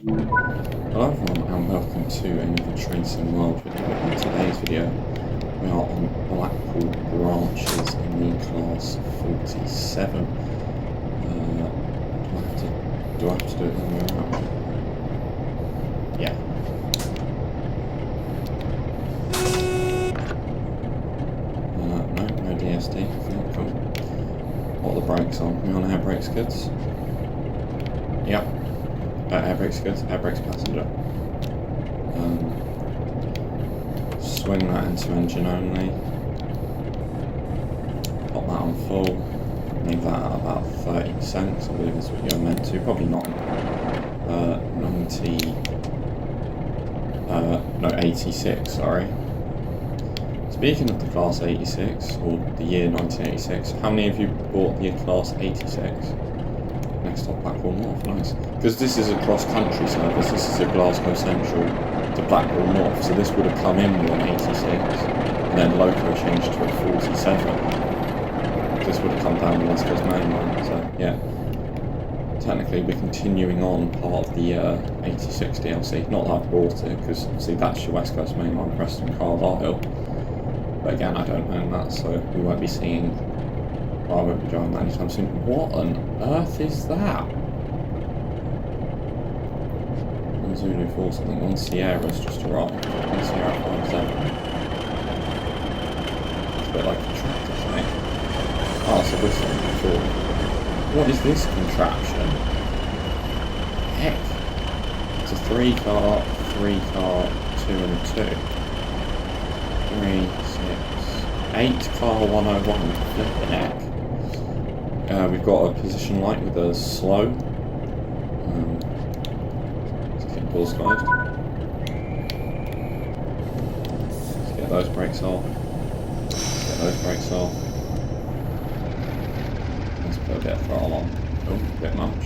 Hello everyone and welcome to another Tracing World video. In today's video we are on Blackpool branches in the class 47. Do I have to do it the other way around? Yeah. No DSD. Okay, cool. What are the brakes on? We on air brakes goods? Yep. Air brakes goods, air brakes passenger. Swing that into engine only. Pop that on full. Leave that at about 30%, I believe is what you're meant to. Probably not. 86, sorry. Speaking of the class 86, or the year 1986, how many of you bought the class 86? Next stop Blackpool North, nice. Because this is a cross-country service, this is a Glasgow Central to Blackpool North, so this would have come in with an 86, and then loco changed to a 47. This would have come down the West Coast main line, so yeah. Technically we're continuing on part of the 86 DLC, not that I've bought it, because see that's your West Coast main line, Preston Carlisle. But again, I don't own that, so we won't be seeing, well, I won't be driving that anytime soon. What on earth is that? One Zulu 4 something, one Sierra's just arrived. One Sierra 57. It's a bit like a tractor, isn't it? Oh, so this one before. What is this contraption? Heck. It's a 3-car, 3-car, 2 and a 2. 3, 6, 8-car 101. Flippin' heck. We've got a position light with a slow. Let's keep doors closed. Let's get those brakes off. Get those brakes off. Let's put a bit of throttle on. Oh, a bit much.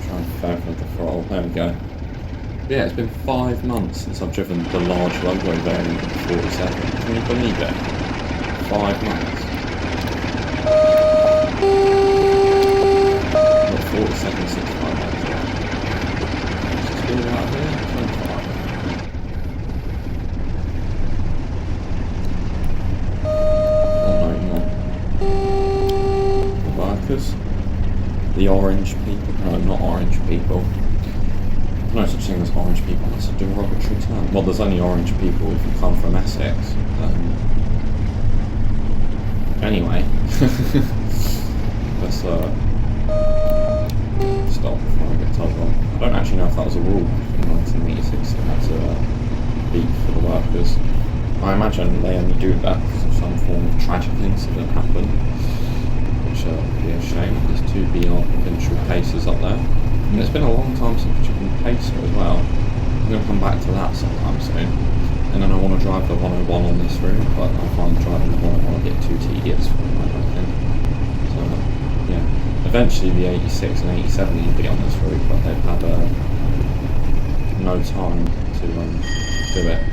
Try and favor the throttle. There we go. Yeah, it's been 5 months since I've driven the large logo variant of 47. Can you believe it? 5 months. Not 47, 65 months. Let's just get it out of here. 25. Oh no, more. The workers. The orange people. No, not orange people. No such thing as orange people, that's a derogatory term. Well, there's only orange people if you come from Essex. Anyway, let's stop before I get told wrong. I don't actually know if that was a rule in 1986 that had to beep for the workers. I imagine they only do that because of some form of tragic incident happened, which would be a shame. There's 2 BR provincial cases up there. And it's been a long time since I've driven Pacer as well. I'm going to come back to that sometime soon. And then I want to drive the 101 on this route, but I find driving the 101 a bit too tedious for me, I don't think. So, yeah. Eventually the 86 and 87 will be on this route, but they've had no time to do it.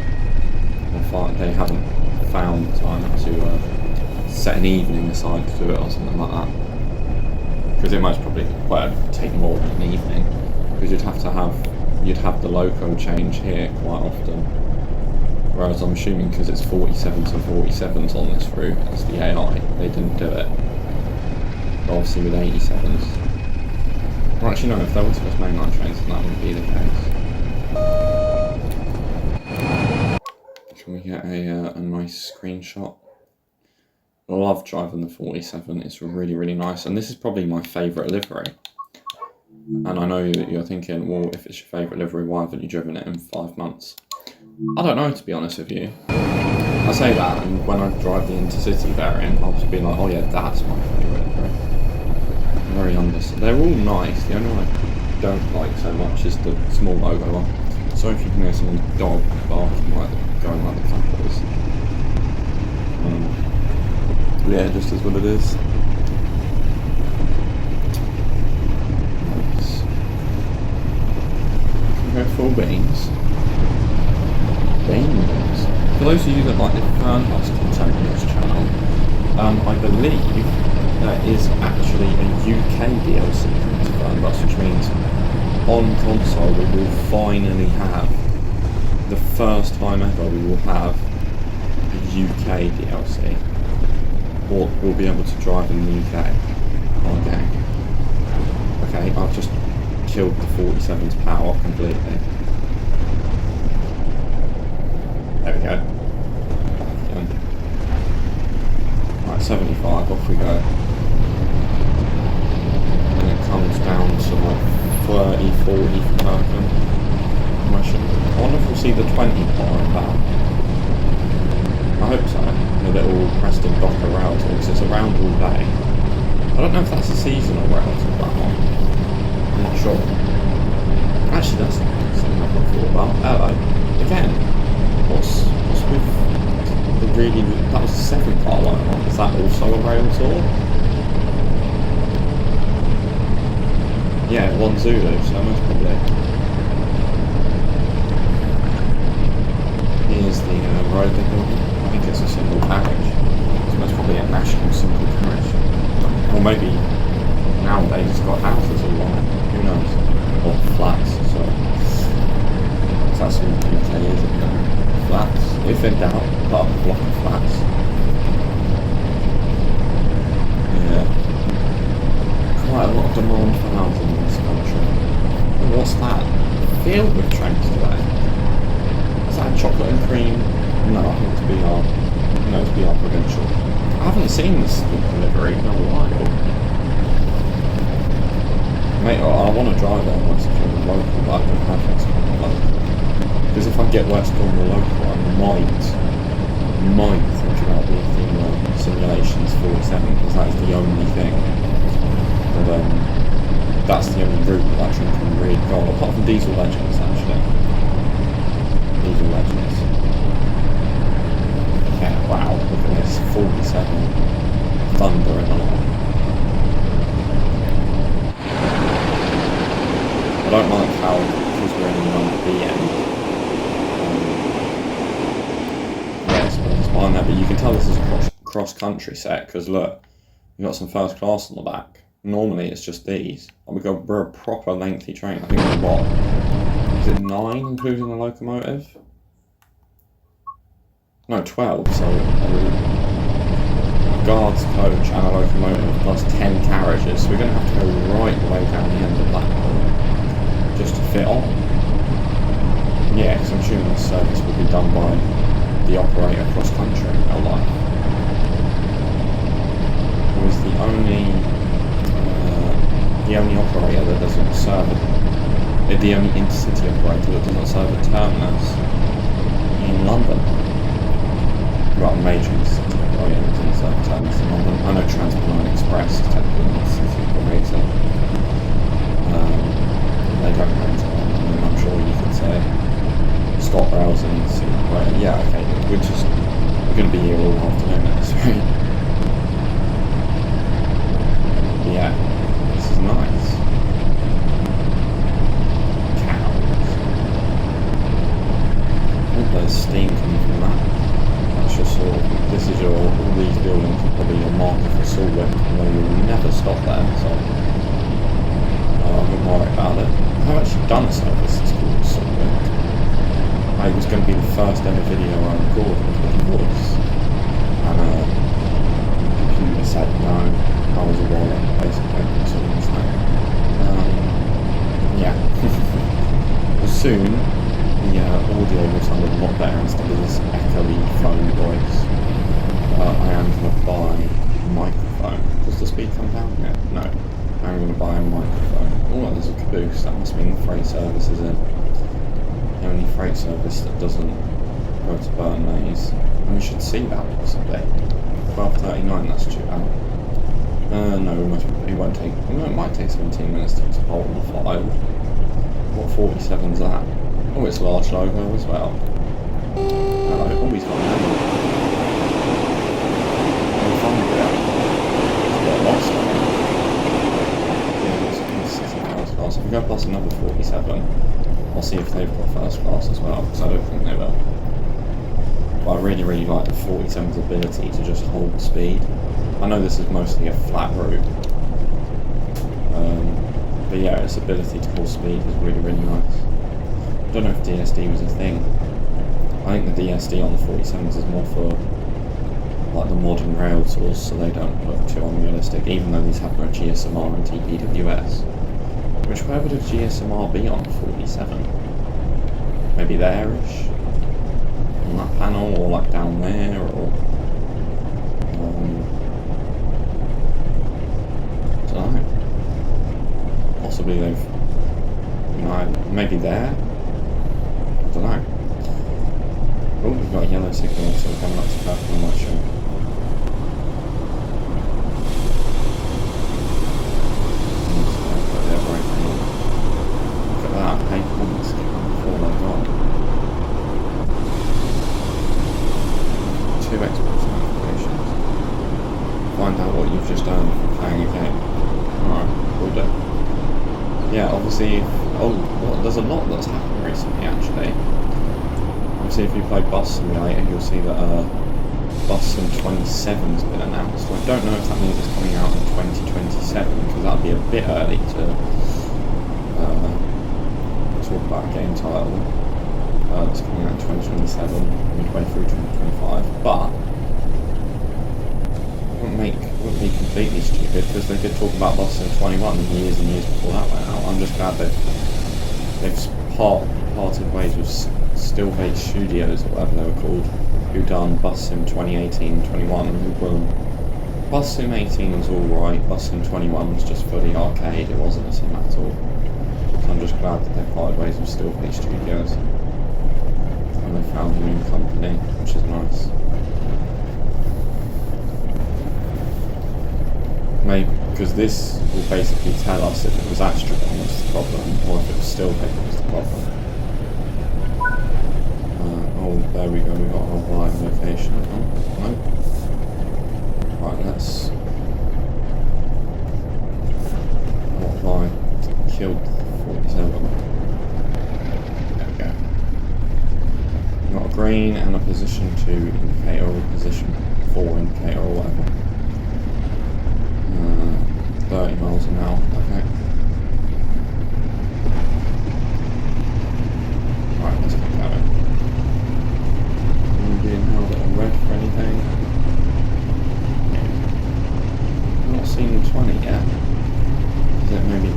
They haven't found time to set an evening aside to do it or something like that. Because it most probably take more than an evening, because you'd have the loco change here quite often, whereas I'm assuming because it's 47s and 47s on this route, it's the AI, they didn't do it. But obviously with 87s, well actually no, if there was just mainline trains then that wouldn't be the case. Can we get a nice screenshot? I love driving the 47, it's really, really nice, and this is probably my favourite livery. And I know that you're thinking, well, if it's your favourite livery, why haven't you driven it in 5 months? I don't know, to be honest with you. I say that, and when I drive the Intercity variant, I'll just be like, oh yeah, that's my favourite livery. Very understood. They're all nice, the only one I don't like so much is the small logo one. So if you can hear some dog barking, going like the Clappers. Yeah, just as what it is. Nice. Can we go full beans? Beans. For those of you that like the Fernhouse content on this channel, I believe there is actually a UK DLC coming to Fern Bus, which means on console we will finally have, the first time ever we will have a UK DLC. Or we'll be able to drive in the UK. Okay. Okay, I've just killed the 47's power completely. There we go. Right, 75, off we go. And it comes down to like 30, 40 for Kirkham. I wonder if we'll see the 20 bar in that. I hope so. The little Preston Docker rail because it's around all day. I don't know if that's a seasonal rail to that one. I'm not sure. Actually, that's something I've not thought about. Again, what's with the really... That was the 7-car one. Is that also a rail tour? Yeah, 1 Zulu, so most probably. Here's the road they're building. I think it's a single carriage. So most probably a national single carriage. Or maybe nowadays it's got houses all along. Who knows? Or flats, so that's all the UK is, isn't it? Flats. If in doubt, put up a block of flats. Yeah. Quite a lot of demand for housing in this country. And what's that? Filled with trains today. Is that chocolate and cream? No, I think it's BR. No, it's BR Provincial. I haven't seen this delivery in a while. Mate, I want to drive it on West Cornwall local, but I don't have West Cornwall local. Because if I get West Cornwall local, I might think about the Athena Simulations 47, because that's the only thing. But that's the only route that train can really go, apart from Diesel Legends, actually. Diesel Legends. Yeah, wow, look at this, 47. Thundering along. I don't like how, because we're in the end, it's fine there, but you can tell this is a cross-country set, because look, you've got some first class on the back. Normally it's just these. We're a proper lengthy train. I think we're what? Is it 9 including the locomotive? No, 12, so a guard's coach and a locomotive plus 10 carriages, so we're going to have to go right the way down the end of Blackpool just to fit on. Yeah, because I'm assuming this service will be done by the operator cross country in real life. Who is the only operator that doesn't serve the only intercity operator that doesn't serve a terminus in London. Well, a major intercity operator that doesn't serve a terminus in London. I know Transport Express is technically an intercity operator. They don't rent it on London, I'm sure you could say. ScotRail's an intercity operator. Yeah, okay, we're going to be here all afternoon at this rate. Yeah, this is nice. Cows. Oh, there's steam coming from that. That's your sort of, this is all these buildings are probably your marker for Salwick, where you'll never stop there, so I wouldn't worry about it. I've actually done a service that's called Salwick. It was going to be the first ever video I recorded with a voice, and the computer said no, I was a wallet, basically, so it's like, yeah. But soon, the audio will sound a lot better instead of this echoey phone voice. I am going to buy a microphone. Does the speed come down yet? No. I'm going to buy a microphone. Oh, there's a caboose, that must mean the freight service is in. The only freight service that doesn't go to Burnmaze. And we should see that possibly. 12:39, that's due out. No, it won't take. Well, it might take 17 minutes to export the file. What 47's that? Oh, it's a large logo as well. Hello, oh, he's got a name. Oh, fun with it. It's got lost on it. Yeah, it's first class. If we go past another 47, I'll see if they've got first class as well, because I don't think they will. But I really like the 47's ability to just hold speed. I know this is mostly a flat route, but yeah, its ability to hold speed is really nice. I don't know if DSD was a thing. I think the DSD on the 47s is more for like the modern rail tools, so they don't look too unrealistic, even though these have no GSMR and TPWS. Which, where would a GSMR be on the 47? Maybe there-ish? On that panel, or like down there, or... I don't know. Possibly they've... You know, maybe there? I don't know. Oh, we've got a yellow signal, so we're coming up to purple, I'm not sure. Look at that, 8 points before they're gone. 2 export notifications. Find out what you've just done for playing a game. Alright, we'll do. Yeah, obviously, there's a lot that's happened recently actually. Obviously, if you play Bus Simulator, you'll see that Bus Sim 27's been announced. I don't know if that means it's coming out in 2027, because that'd be a bit early to talk about a game title that's coming out in 2027, midway through 2025. But it wouldn't be completely stupid, because they did talk about Bus Sim 21 years and years before that went out. I'm just glad they've parted ways with Stillbase Studios, or whatever they were called, who done Bus Sim 2018-21, and who won. Bus Sim 18 was alright, Bus Sim 21 was just fully arcade, it wasn't a sim at all. So I'm just glad that they parted ways with Stillbase Studios. And they found a new company, which is nice. Maybe, because this will basically tell us if it was Astragon that was the problem, or if it was Stillbase that was the problem. Oh, there we go, we got our live location. Oh, no. Right, let's... What have I killed 47? There we go. We've got a green and a position 2 indicator, or position 4 indicator, or whatever. 30 miles an hour, okay. Right, let's keep going. Being held at a red for anything. I've not seen 20 yet. Is it maybe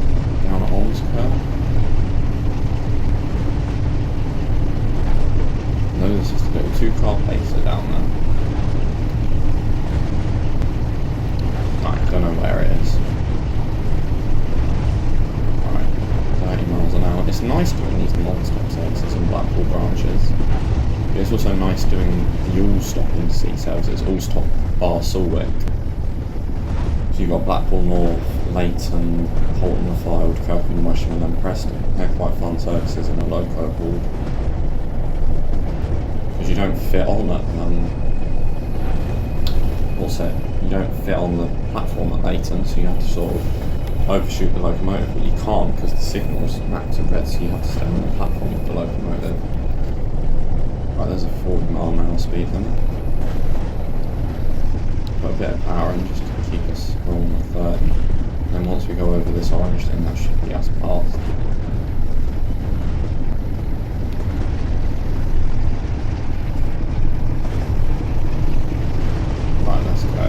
down at Holmes Curve? No, there's just a little 2-car pacer down there. Right, I don't know where it is. Right, 30 miles an hour. It's nice doing these non-stop services in Blackpool branches. It's also nice doing the all-stop intercity services, all-stop bar Sulwick. So you've got Blackpool North, Leighton, Holton the Fylde, Kirkham Wesham, and then Preston. They're quite fun services in a loco board. Because you don't fit on it, you don't fit on the platform at Leighton, so you have to sort of overshoot the locomotive, but you can't because the signal's max at red, so you have to stay on the platform with the locomotive. Right, there's a 40-mile-an-hour speed limit. Put a bit of power in just to keep us rolling at 30. And then once we go over this orange thing, that should be us past. Right, let's go.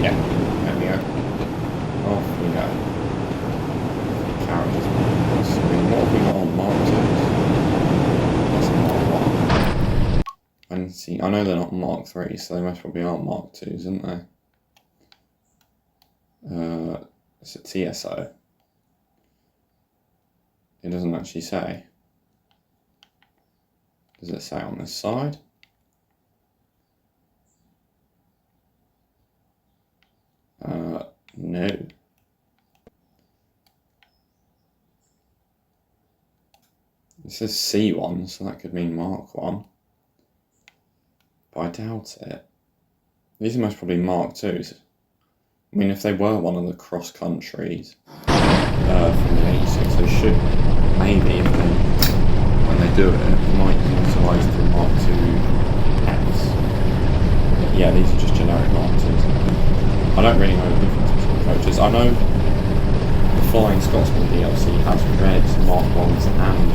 Yeah, there we go. Off we go. Carriages. What have we got on Mark 2s? That's a Mark 1. And see, I know they're not Mark 3s, so they most probably are Mark 2s, isn't they? It's a TSO. It doesn't actually say. Does it say on this side? No. It says C1, so that could mean Mark 1. But I doubt it. These are most probably Mark 2s. I mean, if they were one of the cross countries from the 86, they should maybe, if they do it, you might utilise the Mark II X. Yeah, these are just generic Mark IIs. I don't really know the difference between coaches. I know the Flying Scotsman DLC has red Mark 1s and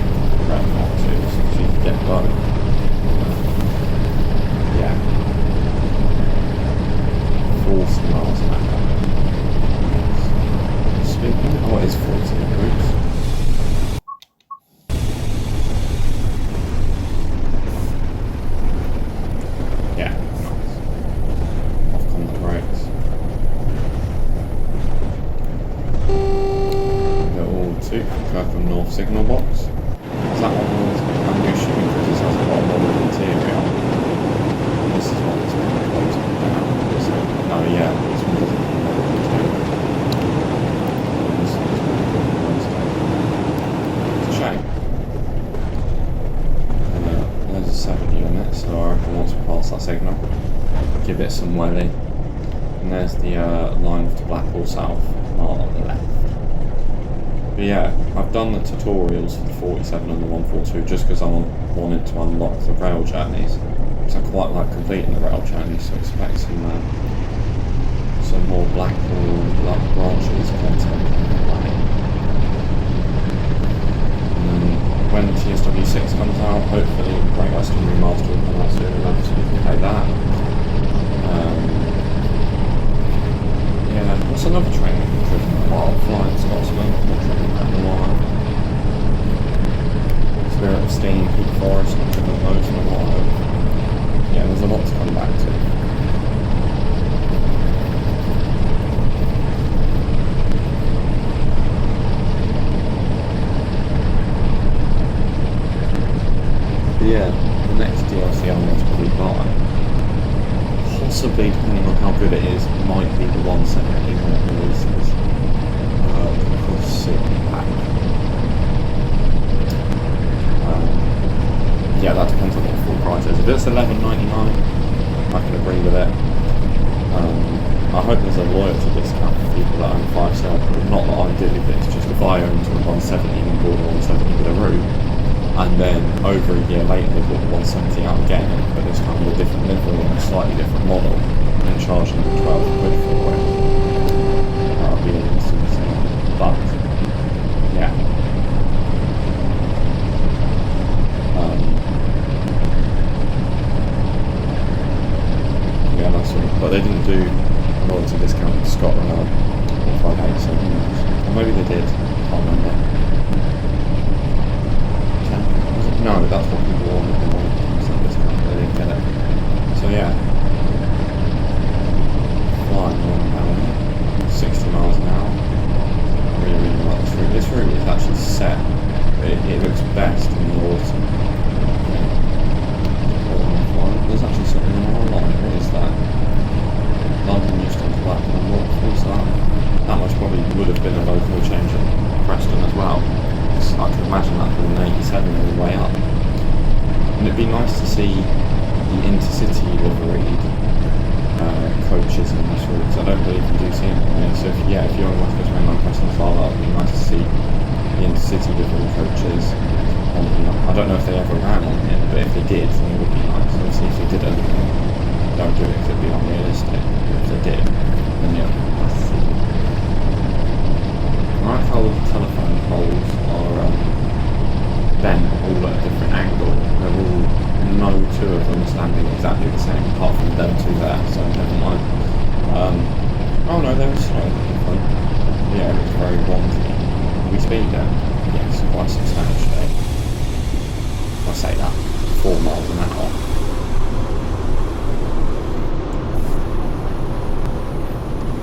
red Mark 2s, so you can get both. Yeah. 40 miles an hour. Speaking, oh, it is 40 groups. Yeah, nice. Off come the brakes. Little two, Kirkham North signal box. Is that one always, I'm assuming because this has a lot of modern interior. This is what it's been closing down. No, yeah, this one doesn't have modern interior. This one's been closed down. It's a shame. There's a 70 on it, so I reckon once we pass that signal, give it some welly. And there's the line to Blackpool South, on the left. But yeah, I've done the tutorials for the 47 and the 142 just because I wanted to unlock the rail journeys. So I quite like completing the rail journeys, so expect some more Blackpool branches content. When TSW6 comes out, hopefully Great Western Remastered will come out soon enough so we can play that. Yeah, what's another train we've driven a while? Flying Scotsman, not driven that in a while. Spirit of Steam, Peak Forest, not driven those in a while. Yeah, there's a lot to come back to. Yeah, the next DLC I'll most probably buy, possibly depending on how good it is, might be the 170 when it releases. Cross City Pack. Yeah, that depends on what the full price is. If it's $11.99, I can agree with it. I hope there's a loyalty discount for people that own 5 star, not that I do, but it's just if I owned a 170 and bought a 170 with a route, and then over a year later they bought the 170 out again, but this time with a different livery and a slightly different model, and charging them 12 quid for it. That would be an instant thing. But, yeah. Yeah, that's sweet. But they didn't do a loyalty discount with Scotland or 5.8, so who knows? Or maybe they did, I can't remember. No, that's what people wanted, they wanted some discount, but they didn't get it. So yeah. Flying along down there, 60 miles an hour. I really, really like this route. This route is actually set, but it looks best in the autumn. There's actually something on our line, what is that? London Euston to Blackpool, what was that? That much probably would have been a local change at Preston as well. I can imagine that with an 87 all the way up. And it'd be nice to see the intercity liveried coaches in this route, because I don't believe you do see them. So if you're on West Coast Mainline Preston Far, that would be nice to see the intercity liveried coaches on here. I don't know if they ever ran on here, but if they did, then it would be nice. Obviously if they didn't, don't do it because it'd be unrealistic. But if they did, then yeah, that's the thing. I like how all the telephone poles are bent all at a different angle. They're all, no two of them are standing exactly the same, apart from them two there, so never mind. Oh no, they're slightly different. Yeah, it's very wonky. We speed down, yes, quite substantially. I say that, 4 miles an hour.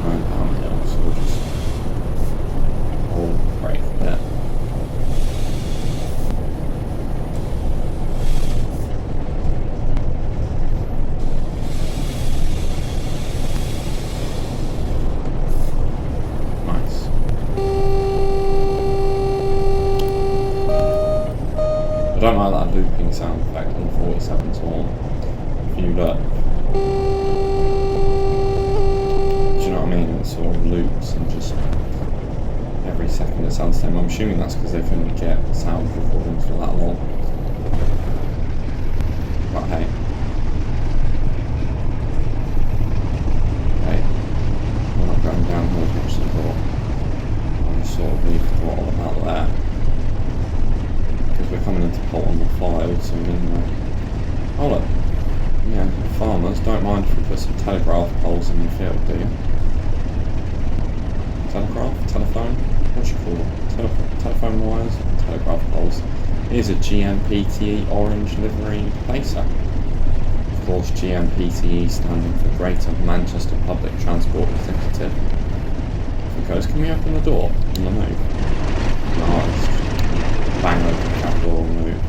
Going downhill, so we'll just brake there. Nice. I don't like that looping sound effect on the 47's horn. If you look, do you know what I mean? It sort of loops and just every second it sounds the same. I'm assuming that's because they couldn't get sound recordings for that long. hot on the file soon anyway. Hold up. Yeah, farmers, don't mind if we put some telegraph poles in the field, do you? Telegraph? Telephone? What do you call them? Telephone wires? Telegraph poles. Here's a GMPTE orange livery placer. Of course, GMPTE standing for Greater Manchester Public Transport Executive. If it goes, can we open the door on the move? Nice. Bang open the trap door and move.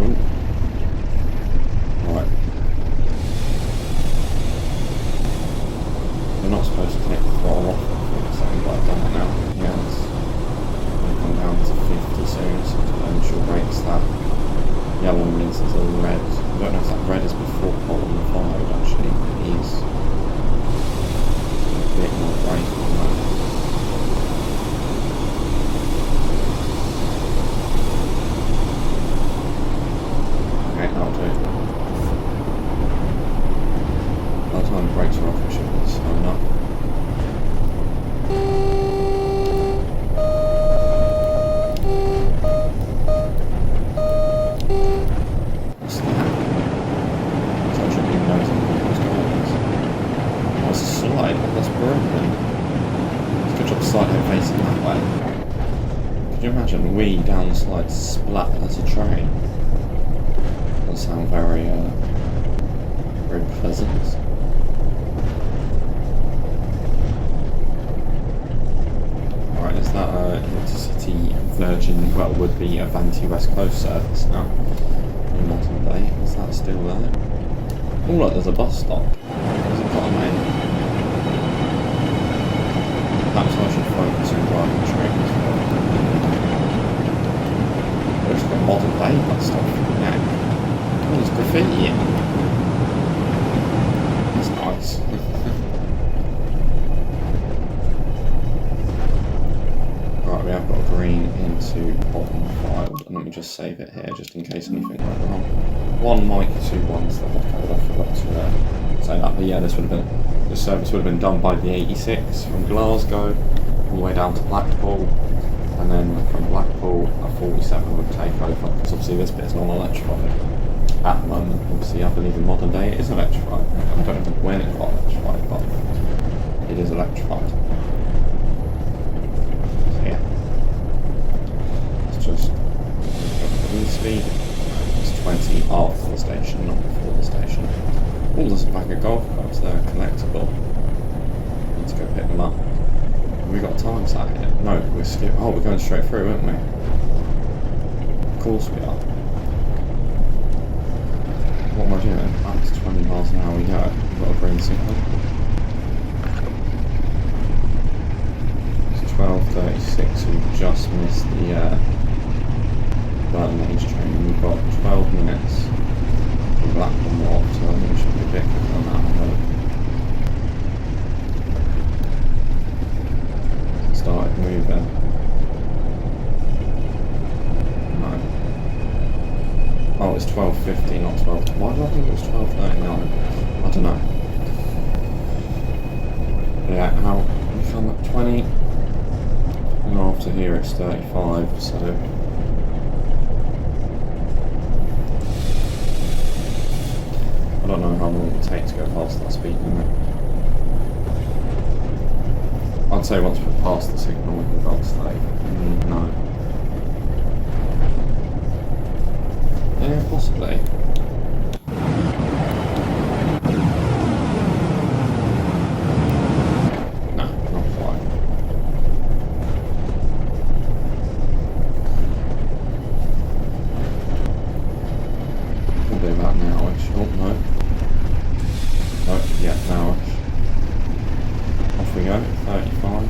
Ooh. Right. We're not supposed to take the throttle off, so I've done it now. Yeah, it's going to come down to 50 soon, so differential brakes that. Yellow means it's all red. I don't know if that red is before pole on the five, actually. It is. A bit more brake on that. Okay, that'll do. By the time the brakes are off, we should be slowing up. What's that? So I should be noticing what's going on. Oh, it's a slide. That's broken. It's a good job sliding facing that way. Could you imagine we down the slide splat as a train? Doesn't sound very pleasant. Alright, is that intercity Virgin, well, would be Avanti West Coast service now in modern day? Is that still there? Oh look, there's a bus stop. Has it got a name? Perhaps I should focus on driving trains. Oh, it's got a modern day bus stop. Yeah. Oh, there's graffiti in. That's nice. Right, we have got a green into bottom filed, and let me just save it here just in case anything went wrong. 1 Mike 2 1's the code, I forgot to say that, but yeah, this service would have been done by the 86 from Glasgow all the way down to Blackpool, and then from Blackpool a 47 would take over, because obviously this bit is non-electrified at the moment. Obviously I believe in modern day it is electrified. I don't know when it got electrified, but it is electrified. So yeah, it's just the speed. It's 20 after the station, not before the station. Oh, there's a pack of golf clubs there, collectible. Need to go pick them up. Have we got time sat here? No, we're skipping. Oh, we're going straight through, aren't we? Of course we are. What am I doing? That's 20 miles an hour we go. We've got a green signal. It's 12:36, we've just missed the Burton Age train. We've got 12 minutes from Blackpool North, so I think we should be a bit quicker on that one. Started moving. No. Oh, it's 12:50, not 12. Why did I think it was 12:39? I don't know. Yeah, how we come at 20, and after here it's 35, so I don't know how long it will take to go past that speed limit. I'd say once we're past the signal we can go to 30. No. Yeah, possibly. No, not quite. We'll do about now-ish. Oh, no. Oh, yeah, now-ish. Off we go, 35.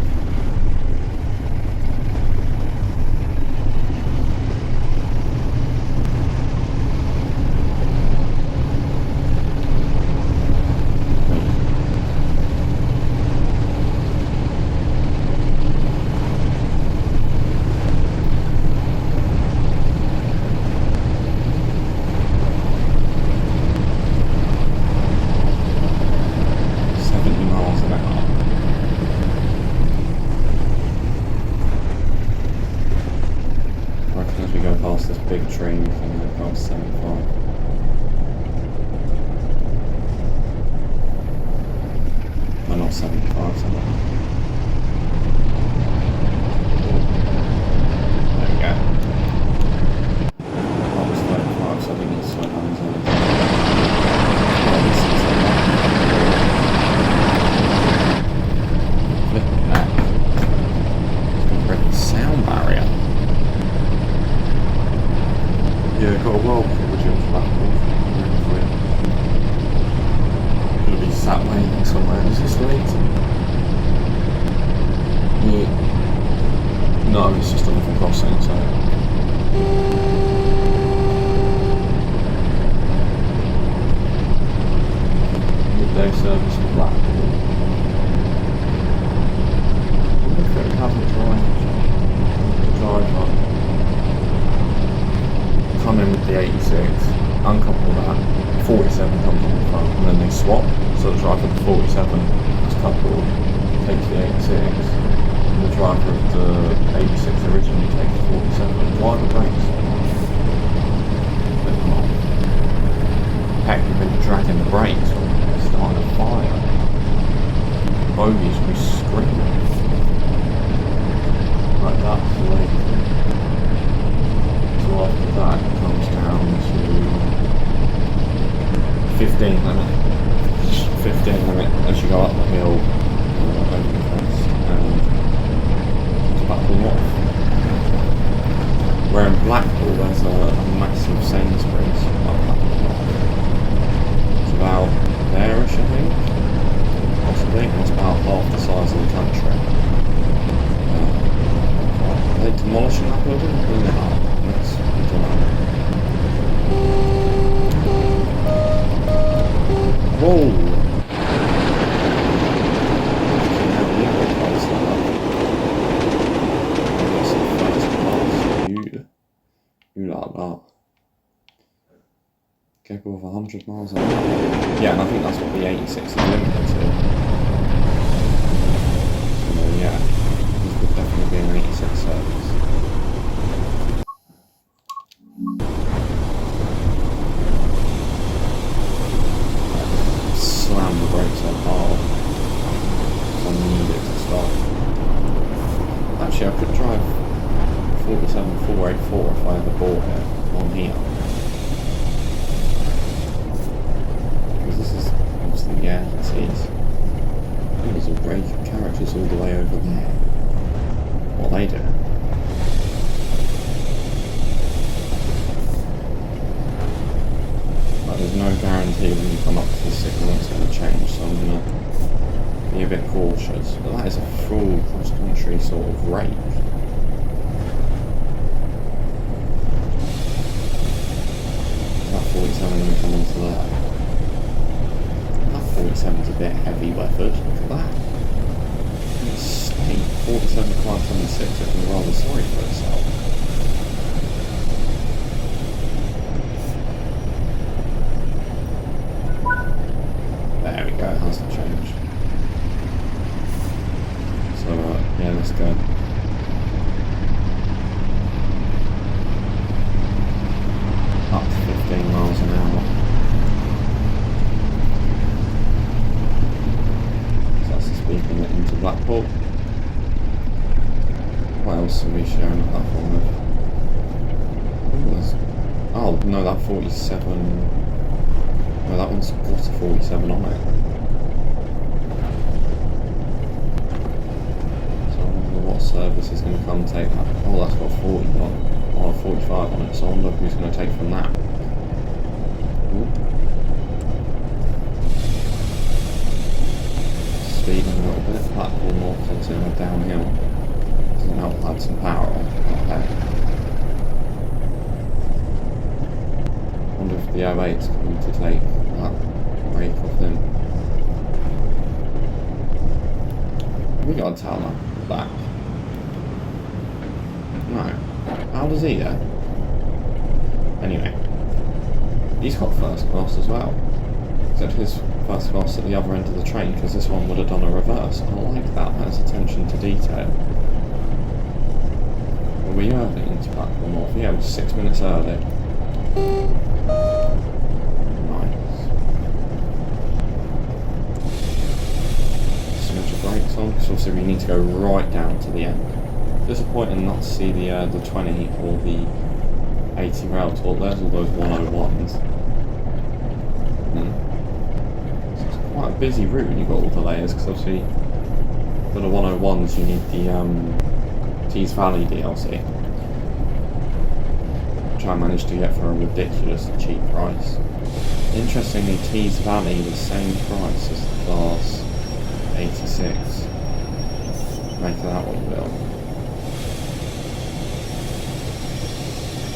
big tree, you can go to 75. Well, not 75, so there we go. That was 35, so I think it's slow down as well. Flipping back. It's gonna break the sound barrier. Yeah, got a well coverage in Blackpool. Gonna be sat waiting somewhere. Is this waiting? Yeah. No, it's just a little crossing, so. Midday service for Blackpool. I wonder if it has a driver. Come in with the 86, uncouple that, 47 comes on the front, and then they swap. So the driver of the 47 is coupled, takes the 86, and the driver of the 86 originally takes the 47. Why the brakes? Flip them off. Heck, you've been dragging the brakes or starting a fire. Bogies will be screaming. Like that's the way. So after that it comes down to 15 limit. 15 limit as you go up the hill over the crest and to Blackpool North. Where in Blackpool there's a massive Sainsbury's up Blackpool North. It's about there-ish, I think. Possibly. It's about half the size of the country. Are they demolishing that building? I don't know. I don't know. Whoa! You like that. Capable of 100 miles an hour. Yeah, and I think that's what the 86 is limited to. So yeah, this would definitely be an 86 service. Slam the brakes on hard. So I need it to stop. Actually, I could drive 47484 if I ever bought it on here. Because this is obviously the agencies. There's a break of characters all the way over there. What are they doing? Like, there's no guarantee when you come up to the signal it's going to change, so I'm going to be a bit cautious. But that is a full cross-country sort of rate. That 47 going to come onto there. That 47's a bit heavy weathered. Look at that. It's 47 526 looking rather sorry for itself. There we go, it hasn't changed. So yeah, let's go. Up to 15 miles an hour. So that's the speed limit into Blackpool. What else are we sharing a platform with? Oh no, that 47. No, that one's got a 47 on it. So I wonder what service is going to come take that. Oh, that's got 40 on, or 45 on it, so I wonder who's going to take from that. Ooh. Speeding a little bit. Blackpool North takes in a downhill. Doesn't help add some power on. Okay. Wonder if the 08's going to take that break off him. Have we got a tower back? No. How does he though? Anyway. He's got first class as well. Except his first class at the other end of the train, because this one would have done a reverse. I like that. That's attention to detail. Were we early? into Blackpool North. Yeah, it was 6 minutes early. Nice. Switch your brakes on, because obviously we need to go right down to the end. Disappointing not to see the 20 or the 80 rail talk. There's all those 101s. So it's quite a busy route when you've got all the layers, because obviously for the 101s you need the Tees Valley DLC, which I managed to get for a ridiculous cheap price. Interestingly, Tees Valley the same price as the Class 86. Make of that what you will.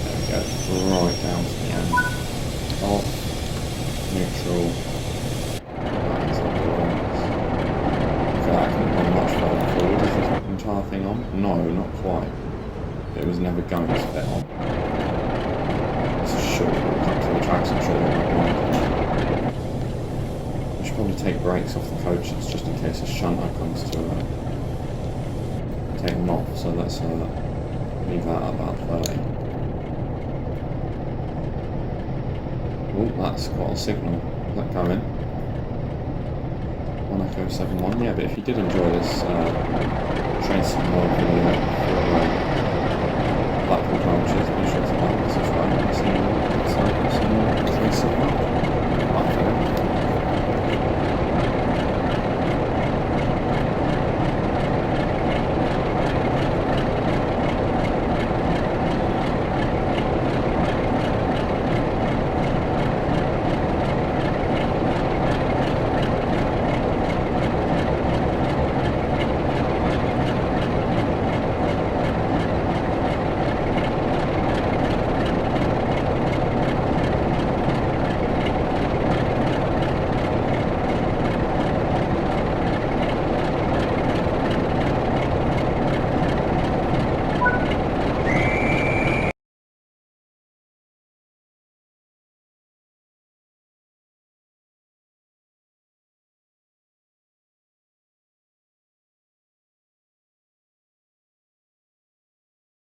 There we go, right down to the end. Off, neutral, that is on the wings. I feel like I couldn't have gone much further forward. Is this entire thing on? No, not quite. It was never going to fit on. It's a short walk up to the tracks, I'm sure they won't mind it. I should probably take brakes off the coaches just in case a shunter comes to take them off, so let's leave that at about 30. Oh, that's got a signal. Is that going? 1 Echo 7-1. Yeah, but if you did enjoy this train signal video,